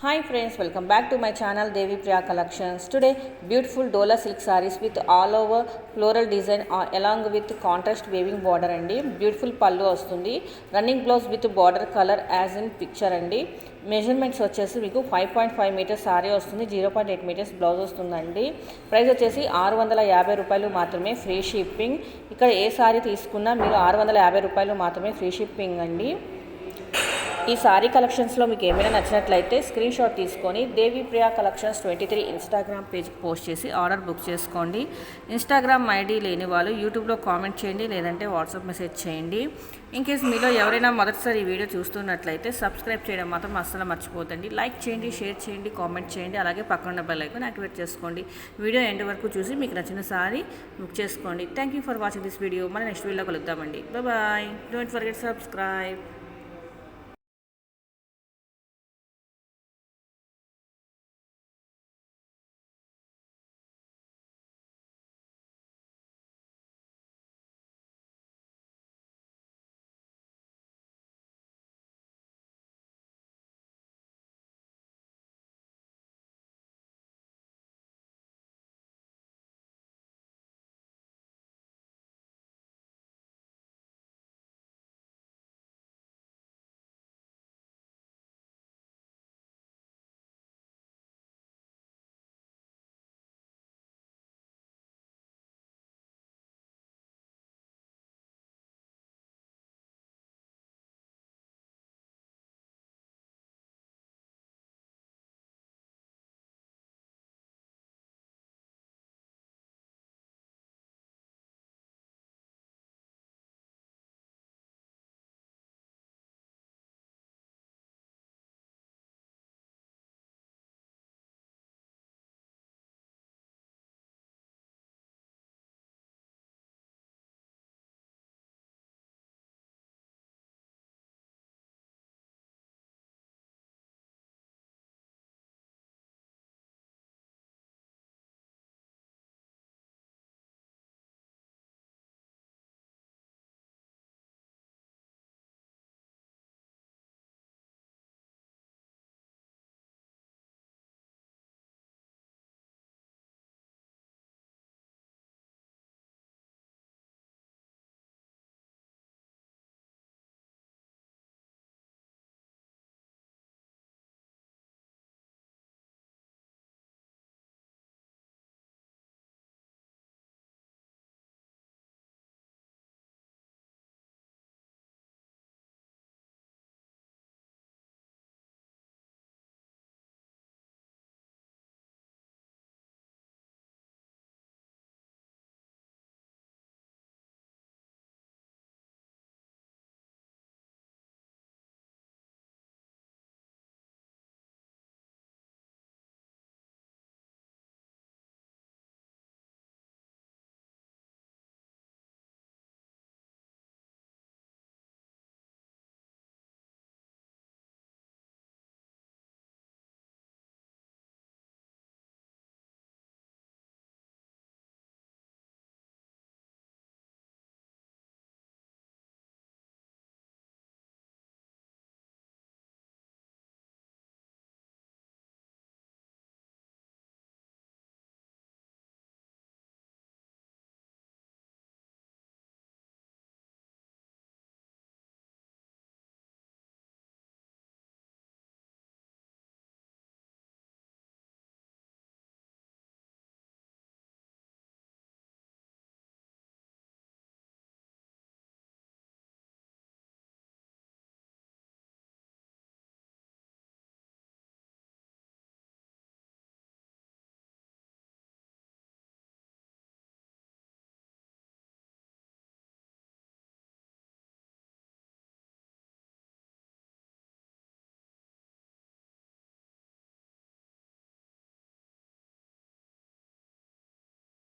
Hi friends, welcome back to my channel Devi Priya Collections. Today beautiful Dola silk sarees with all over floral design along with contrast weaving border andi. Beautiful pallu vastundi. Running blouse with border color as in picture andi. Measurements వచ్చేసి మీకు 5.5 metres sorry వస్తుంది, 0.8 metres blouse వస్తుందండి. Price వచ్చేసి 650 రూపాయలు మాత్రమే, free shipping. ఇక్కడ ఏ sorry తీసుకున్నా మీరు 650 రూపాయలు మాత్రమే ఫ్రీ షిప్పింగ్ అండి. ఈ సారీ కలెక్షన్స్లో మీకు ఏమైనా నచ్చినట్లయితే స్క్రీన్ షాట్ తీసుకొని దేవి ప్రియా కలెక్షన్స్ 23 ఇన్స్టాగ్రామ్ పేజ్కి పోస్ట్ చేసి ఆర్డర్ బుక్ చేసుకోండి. ఇన్స్టాగ్రామ్ ఐడి లేని వాళ్ళు యూట్యూబ్లో కామెంట్ చేయండి, లేదంటే వాట్సాప్ మెసేజ్ చేయండి. ఇన్ కేస్ మీలో ఎవరైనా మొదటిసారి ఈ వీడియో చూస్తున్నట్లయితే సబ్స్క్రైబ్ చేయడం మాత్రం అస్సలు మర్చిపోతండి. లైక్ చేయండి, షేర్ చేయండి, కామెంట్ చేయండి, అలాగే పక్కన బెల్ ఐకాన్ యాక్టివేట్ చేసుకోండి. వీడియో ఎండ్ వరకు చూసి మీకు నచ్చిన సారీ బుక్ చేసుకోండి. Thank you for watching this video. మన నెక్స్ట్ వీడియోలో కలుద్దామండి. బాయ్. Don't forget subscribe.